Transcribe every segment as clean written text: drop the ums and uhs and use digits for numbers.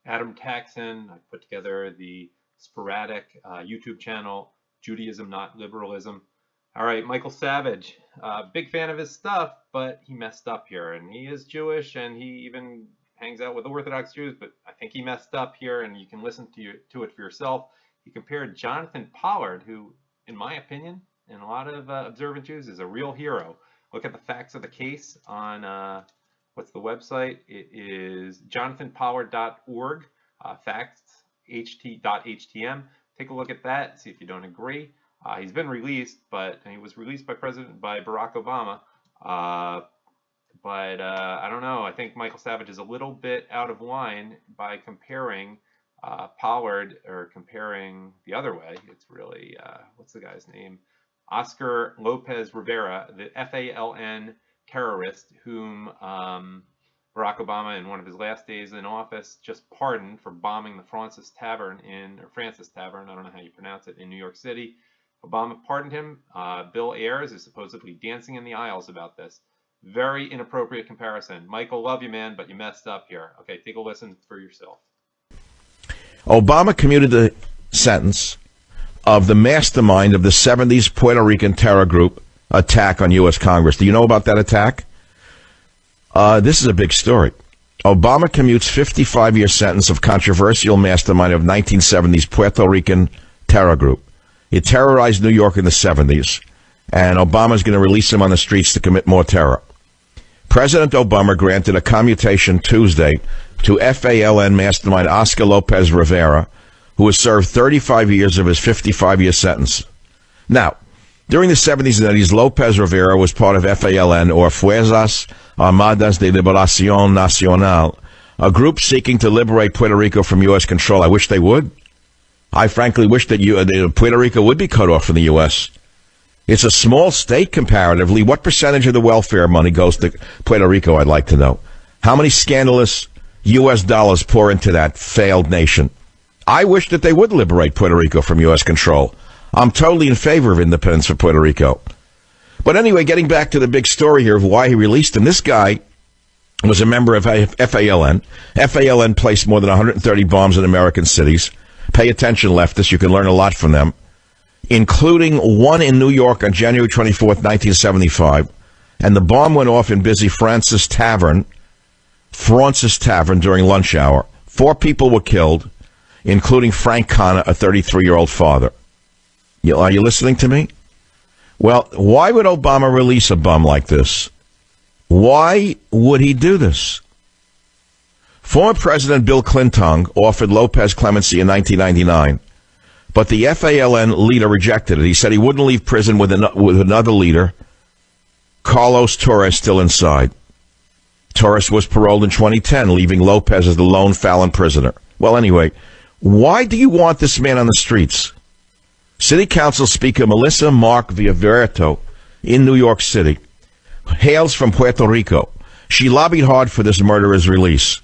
Adam Taxon. I put together the sporadic YouTube channel, Judaism Not Liberalism. All right, Michael Savage, big fan of his stuff, but he messed up here. And he is Jewish, and he even hangs out with Orthodox Jews, but I think he messed up here, and you can listen to it for yourself. He compared Jonathan Pollard, who, in my opinion, and a lot of observant Jews, is a real hero. Look at the facts of the case on, what's the website? It is jonathanpollard.org, facts.htm. Take a look at that, see if you don't agree. He's been released, but he was released by Barack Obama. But I don't know. I think Michael Savage is a little bit out of line by comparing Pollard, or comparing the other way. It's really, what's the guy's name? Oscar Lopez Rivera, the FALN terrorist whom Barack Obama, in one of his last days in office, just pardoned for bombing the Francis Tavern, I don't know how you pronounce it, in New York City. Obama pardoned him. Bill Ayers is supposedly dancing in the aisles about this. Very inappropriate comparison. Michael, love you, man, but you messed up here. Okay, take a listen for yourself. Obama commuted the sentence of the mastermind of the 70s Puerto Rican terror group attack on U.S. Congress. Do you know about that attack? This is a big story. Obama commutes 55-year sentence of controversial mastermind of 1970s Puerto Rican terror group. It terrorized New York in the 70s, and Obama's going to release him on the streets to commit more terror. President Obama granted a commutation Tuesday to FALN mastermind Oscar Lopez Rivera, who has served 35 years of his 55-year sentence. Now, during the 70s and 80s, Lopez Rivera was part of FALN, or Fuerzas Armadas de Liberación Nacional, a group seeking to liberate Puerto Rico from U.S. control. I wish they would. I frankly wish that Puerto Rico would be cut off from the U.S. It's a small state comparatively. What percentage of the welfare money goes to Puerto Rico, I'd like to know. How many scandalous U.S. dollars pour into that failed nation? I wish that they would liberate Puerto Rico from U.S. control. I'm totally in favor of independence for Puerto Rico. But anyway, getting back to the big story here of why he released him, this guy was a member of FALN. FALN placed more than 130 bombs in American cities. Pay attention, leftists. You can learn a lot from them, including one in New York on January 24th, 1975. And the bomb went off in busy Francis Tavern during lunch hour. 4 people were killed, including Frank Connor, a 33-year-old father. Are you listening to me? Well, why would Obama release a bum like this? Why would he do this? Former President Bill Clinton offered Lopez clemency in 1999, but the FALN leader rejected it. He said he wouldn't leave prison with another leader, Carlos Torres, still inside. Torres was paroled in 2010, leaving Lopez as the lone Fallon prisoner. Well, anyway, why do you want this man on the streets? City Council Speaker Melissa Mark Villaverto in New York City hails from Puerto Rico. She lobbied hard for this murderer's release.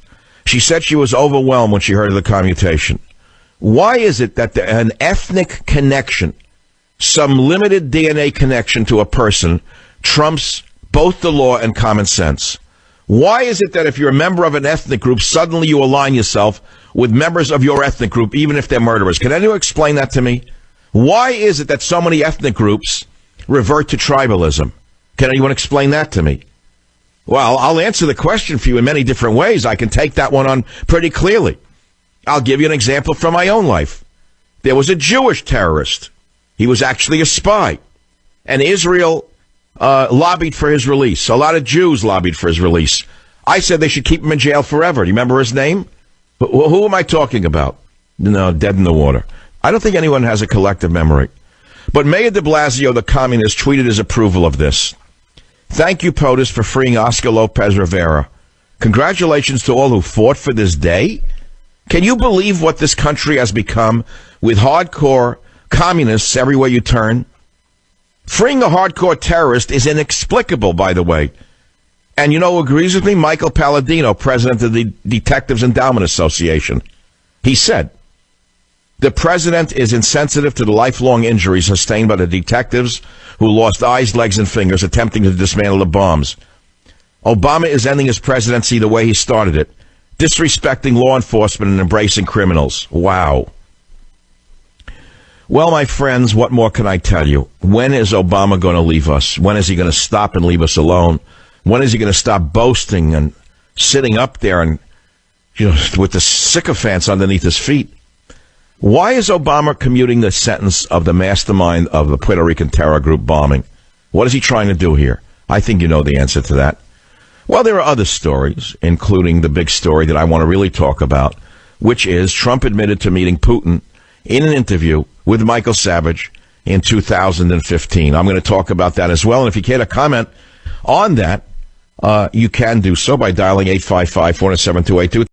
She said she was overwhelmed when she heard of the commutation. Why is it that an ethnic connection, some limited DNA connection to a person, trumps both the law and common sense? Why is it that if you're a member of an ethnic group, suddenly you align yourself with members of your ethnic group, even if they're murderers? Can anyone explain that to me? Why is it that so many ethnic groups revert to tribalism? Can anyone explain that to me? Well, I'll answer the question for you in many different ways. I can take that one on pretty clearly. I'll give you an example from my own life. There was a Jewish terrorist. He was actually a spy. And Israel lobbied for his release. A lot of Jews lobbied for his release. I said they should keep him in jail forever. Do you remember his name? Who am I talking about? No, dead in the water. I don't think anyone has a collective memory. But Mayor de Blasio, the communist, tweeted his approval of this. Thank you, POTUS, for freeing Oscar Lopez Rivera. Congratulations to all who fought for this day. Can you believe what this country has become with hardcore communists everywhere you turn? Freeing a hardcore terrorist is inexplicable, by the way. And you know who agrees with me? Michael Palladino, president of the Detectives Endowment Association. He said, the president is insensitive to the lifelong injuries sustained by the detectives who lost eyes, legs, and fingers attempting to dismantle the bombs. Obama is ending his presidency the way he started it, disrespecting law enforcement and embracing criminals. Wow. Well, my friends, what more can I tell you? When is Obama going to leave us? When is he going to stop and leave us alone? When is he going to stop boasting and sitting up there and, with the sycophants underneath his feet? Why is Obama commuting the sentence of the mastermind of the Puerto Rican terror group bombing? What is he trying to do here? I think you know the answer to that. Well, there are other stories, including the big story that I want to really talk about, which is Trump admitted to meeting Putin in an interview with Michael Savage in 2015. I'm going to talk about that as well. And if you care to comment on that, you can do so by dialing 855-407-2822.